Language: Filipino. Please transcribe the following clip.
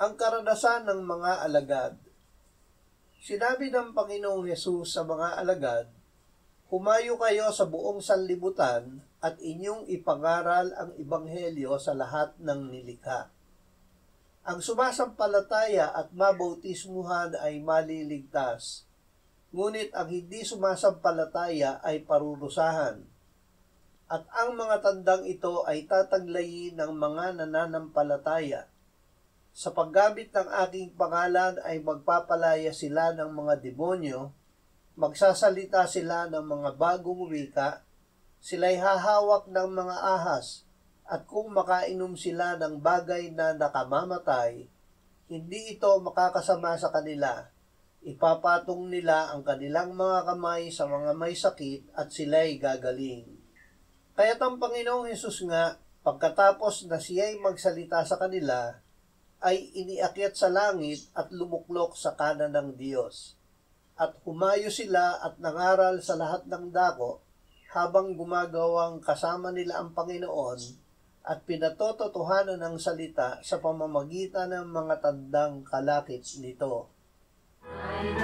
Ang karanasan ng mga alagad. Sinabi ng Panginoong Hesus sa mga alagad, "Humayo kayo sa buong sanlibutan at inyong ipangaral ang ebanghelyo sa lahat ng nilikha. Ang sumasampalataya at mabautismuhan ay maliligtas, ngunit ang hindi sumasampalataya ay parurusahan. At ang mga tandang ito ay tataglayin ng mga nananampalataya. Sa paggamit ng aking pangalan ay magpapalaya sila ng mga demonyo, magsasalita sila ng mga bagong wika, sila'y hahawak ng mga ahas, at kung makainom sila ng bagay na nakamamatay, hindi ito makakasama sa kanila. Ipapatong nila ang kanilang mga kamay sa mga may sakit at sila'y gagaling." Kaya't ang Panginoong Hesus nga, pagkatapos na siya'y magsalita sa kanila, ay iniakyat sa langit at lumuklok sa kanan ng Diyos. At humayo sila at nangaral sa lahat ng dako habang gumagawang kasama nila ang Panginoon at pinatototohanan ng salita sa pamamagitan ng mga tandang kalakip nito. Ay